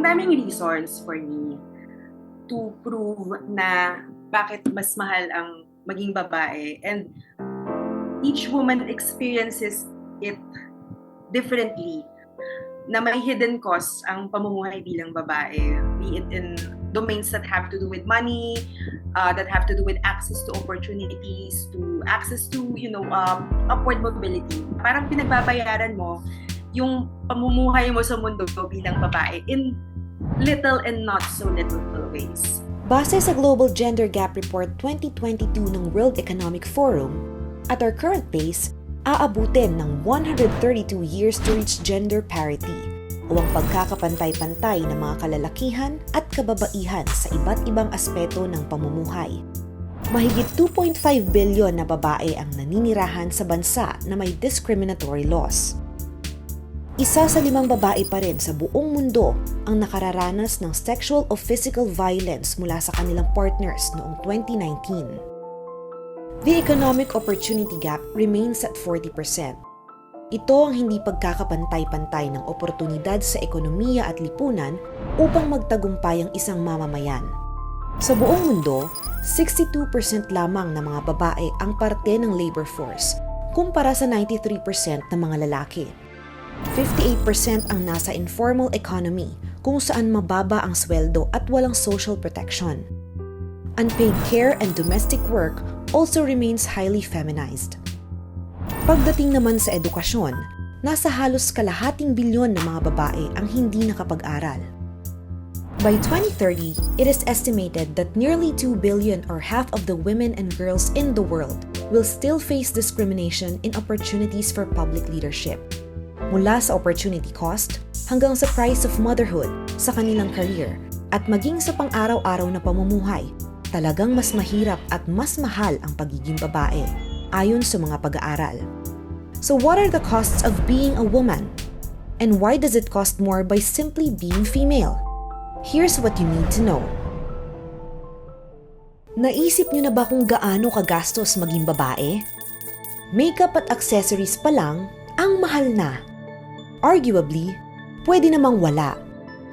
ang daming reasons for me to prove na bakit mas mahal ang maging babae. And each woman experiences it differently, na may hidden costs ang pamumuhay bilang babae, be it in domains that have to do with money, that have to do with access to opportunities, to access to, upward mobility. Parang pinagbabayaran mo yung pamumuhay mo sa mundo bilang babae in little and not so little ways. Base sa Global Gender Gap Report 2022 ng World Economic Forum, at our current pace, aabutin ng 132 years to reach gender parity o ang pagkakapantay-pantay ng mga kalalakihan at kababaihan sa iba't ibang aspeto ng pamumuhay. Mahigit 2.5 bilyon na babae ang naninirahan sa bansa na may discriminatory laws. Isa sa 5 babae pa rin sa buong mundo ang nakararanas ng sexual o physical violence mula sa kanilang partners noong 2019. The economic opportunity gap remains at 40%. Ito ang hindi pagkakapantay-pantay ng oportunidad sa ekonomiya at lipunan upang magtagumpay ang isang mamamayan. Sa buong mundo, 62% lamang ng mga babae ang parte ng labor force, kumpara sa 93% ng mga lalaki. 58% ang nasa informal economy, kung saan mababa ang sweldo at walang social protection. Unpaid care and domestic work also remains highly feminized. Pagdating naman sa edukasyon, nasa halos kalahating bilyon na mga babae ang hindi nakapag-aral. By 2030, it is estimated that nearly 2 billion or half of the women and girls in the world will still face discrimination in opportunities for public leadership. Mula sa opportunity cost hanggang sa price of motherhood sa kanilang career at maging sa pang-araw-araw na pamumuhay, talagang mas mahirap at mas mahal ang pagiging babae, ayon sa mga pag-aaral. So what are the costs of being a woman? And why does it cost more by simply being female? Here's what you need to know. Naisip niyo na ba kung gaano kagastos maging babae? Makeup at accessories pa lang ang mahal na. Arguably, pwede namang wala,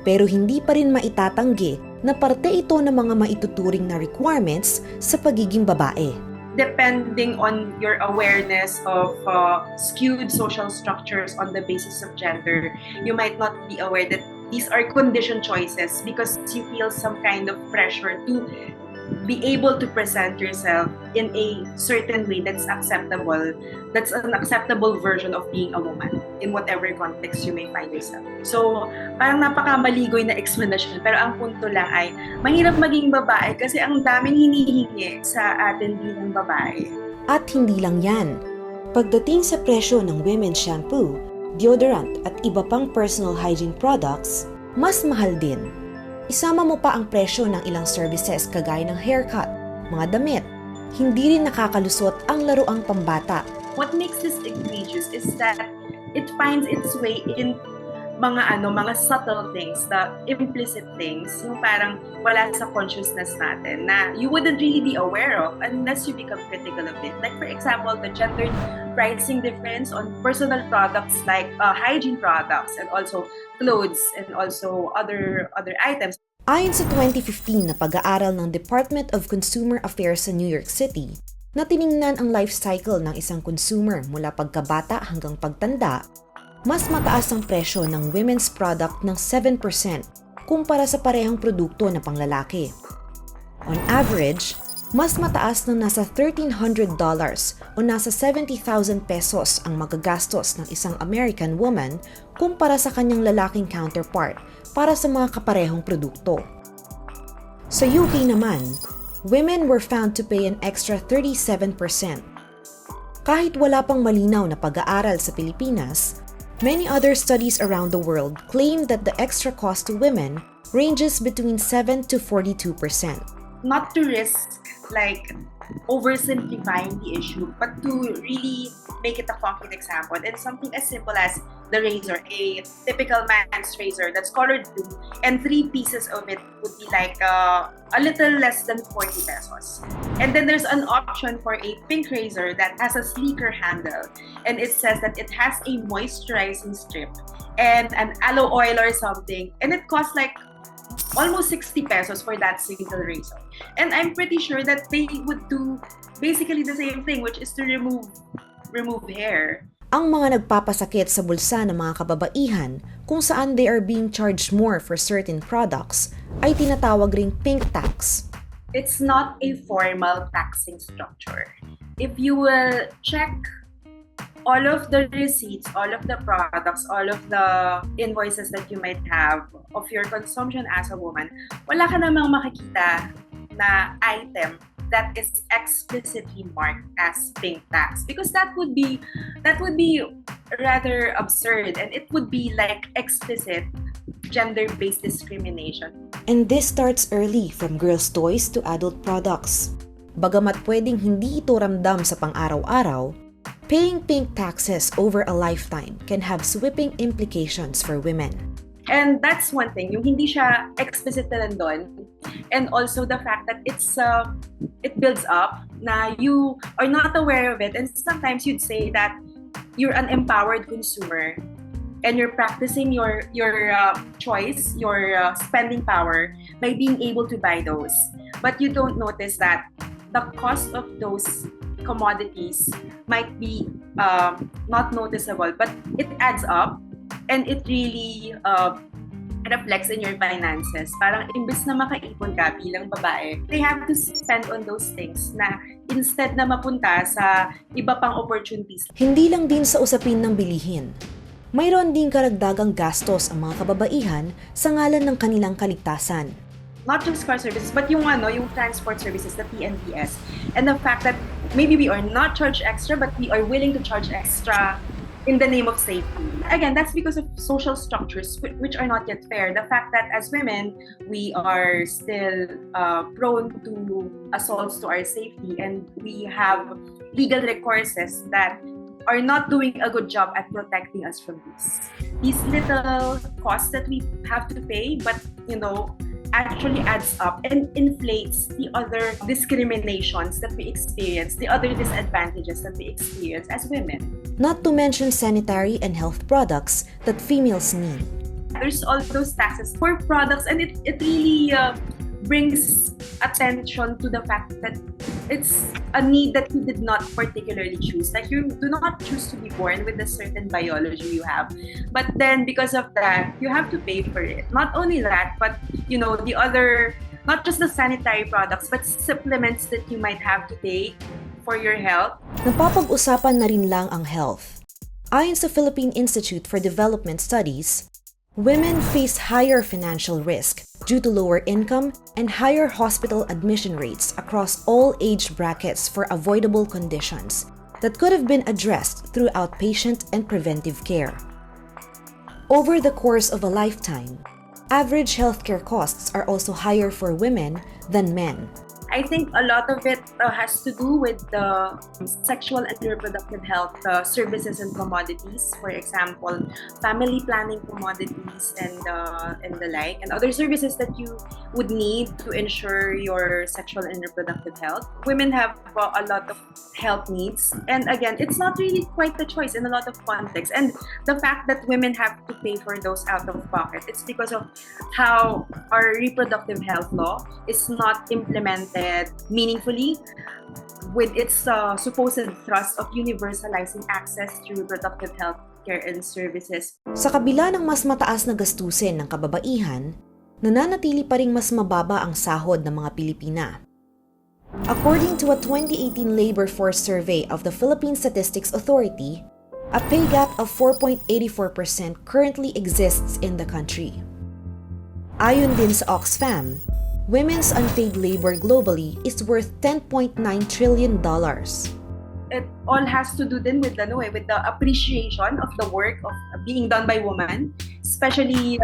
pero hindi pa rin maitatanggi na parte ito ng mga maituturing na requirements sa pagiging babae. Depending on your awareness of skewed social structures on the basis of gender, you might not be aware that these are conditioned choices because you feel some kind of pressure to be able to present yourself in a certain way that's acceptable. That's an acceptable version of being a woman in whatever context you may find yourself. So, parang napakamaligoy na explanation, pero ang punto lang ay mahirap maging babae kasi ang daming hinihingi sa atin bilang babae. At hindi lang yan. Pagdating sa presyo ng women's shampoo, deodorant at iba pang personal hygiene products, mas mahal din. Isama mo pa ang presyo ng ilang services kagaya ng haircut, mga damit. Hindi rin nakakalusot ang laruang pambata. What makes this egregious is that it finds its way in mga subtle things, the implicit things, yung parang wala sa consciousness natin na you wouldn't really be aware of unless you become critical of it. Like for example, the gender pricing difference on personal products like hygiene products and also clothes and also other items. Ayon sa 2015 na pag-aaral ng Department of Consumer Affairs sa New York City, na tiningnan ang life cycle ng isang consumer mula pagkabata hanggang pagtanda, mas mataas ang presyo ng women's product ng 7% kumpara sa parehong produkto na panglalaki. On average, mas mataas ng nasa $1,300 o nasa 70,000 pesos ang magagastos ng isang American woman kumpara sa kanyang lalaking counterpart para sa mga kaparehong produkto. Sa UK naman, women were found to pay an extra 37%. Kahit wala pang malinaw na pag-aaral sa Pilipinas, many other studies around the world claim that the extra cost to women ranges between 7 to 42%. Not to risk oversimplifying the issue, but to really make it a concrete example. And something as simple as the razor, a typical man's razor that's colored blue, and 3 pieces of it would be like a little less than 40 pesos. And then there's an option for a pink razor that has a sleeker handle, and it says that it has a moisturizing strip and an aloe oil or something, and it costs like almost 60 pesos for that single razor. And I'm pretty sure that they would do basically the same thing, which is to remove hair. Ang mga nagpapasakit sa bulsa ng mga kababaihan kung saan they are being charged more for certain products ay tinatawag ring pink tax. It's not a formal taxing structure. If you will check all of the receipts, all of the products, all of the invoices that you might have of your consumption as a woman, wala ka namang makikita na item that is explicitly marked as pink tax, because that would be rather absurd, and it would be like explicit gender-based discrimination. And this starts early, from girls' toys to adult products. Bagamat pwedeng hindi ito ramdam sa pang-araw-araw, paying pink taxes over a lifetime can have sweeping implications for women. And that's one thing, yung hindi siya explicit na nandun. And also the fact that it builds up na you are not aware of it. And sometimes you'd say that you're an empowered consumer and you're practicing your choice, your spending power by being able to buy those. But you don't notice that the cost of those commodities might be not noticeable, but it adds up. And it really reflects in your finances. Parang imbes na makaipon ka bilang babae, they have to spend on those things na instead na mapunta sa iba pang opportunities. Hindi lang din sa usapin ng bilihin. Mayroon din karagdagang gastos ang mga kababaihan sa ngalan ng kanilang kaligtasan. Not just car services, but yung transport services, the TNTS. And the fact that maybe we are not charged extra, but we are willing to charge extra in the name of safety. Again, that's because of social structures which are not yet fair. The fact that as women, we are still prone to assaults to our safety, and we have legal recourses that are not doing a good job at protecting us from this. These little costs that we have to pay, but actually adds up and inflates the other discriminations that we experience, the other disadvantages that we experience as women. Not to mention sanitary and health products that females need. There's all those taxes for products, and it really brings attention to the fact that it's a need that you did not particularly choose. Like, you do not choose to be born with a certain biology you have. But then because of that, you have to pay for it. Not only that, but the other, not just the sanitary products, but supplements that you might have to take for your health. Napapag-usapan na rin lang ang health. Ayon sa Philippine Institute for Development Studies, women face higher financial risk due to lower income and higher hospital admission rates across all age brackets for avoidable conditions that could have been addressed through outpatient and preventive care. Over the course of a lifetime, average healthcare costs are also higher for women than men. I think a lot of it has to do with the sexual and reproductive health services and commodities. For example, family planning commodities and the like, and other services that you would need to ensure your sexual and reproductive health. Women have a lot of health needs, and again, it's not really quite the choice in a lot of contexts. And the fact that women have to pay for those out of pocket, it's because of how our reproductive health law is not implemented meaningfully with its supposed thrust of universalizing access to reproductive health care and services. Sa kabila ng mas mataas na gastusin ng kababaihan, nananatili pa ring mas mababa ang sahod ng mga Pilipina. According to a 2018 labor force survey of the Philippine Statistics Authority, a pay gap of 4.84% currently exists in the country. Ayon din sa Oxfam, women's unpaid labor globally is worth $10.9 trillion. It all has to do then with the appreciation of the work of being done by women, especially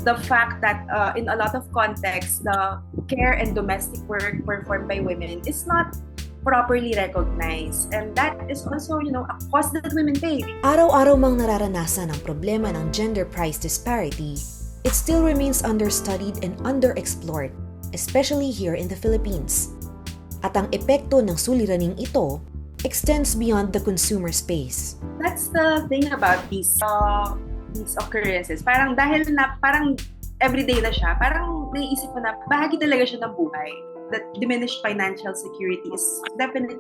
the fact that in a lot of contexts, the care and domestic work performed by women is not properly recognized, and that is also a cost that women pay. Araw-araw mang nararanasan ang problema ng gender price disparity, it still remains understudied and underexplored, especially here in the Philippines. At ang epekto ng suliraning ito extends beyond the consumer space. That's the thing about these these occurrences, parang dahil na parang everyday na siya, parang naiisip ko na bahagi talaga siya ng buhay. That diminished financial security is definitely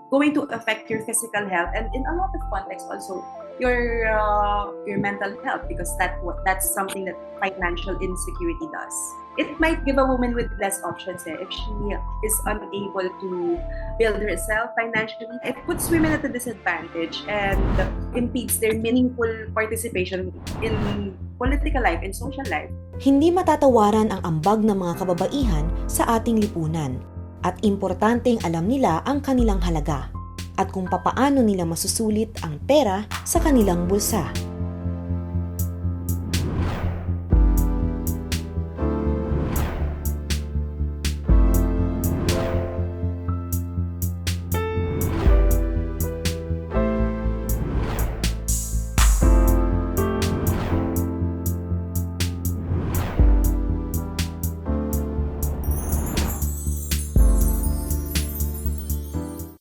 going to affect your physical health and in a lot of contexts also your mental health, because that's something that financial insecurity does. It might give a woman with less options if she is unable to build herself financially. It puts women at a disadvantage and impedes their meaningful participation in political life, in social life. Hindi matatawaran ang ambag ng mga kababaihan sa ating lipunan at importanteng alam nila ang kanilang halaga at kung papaano nila masusulit ang pera sa kanilang bulsa.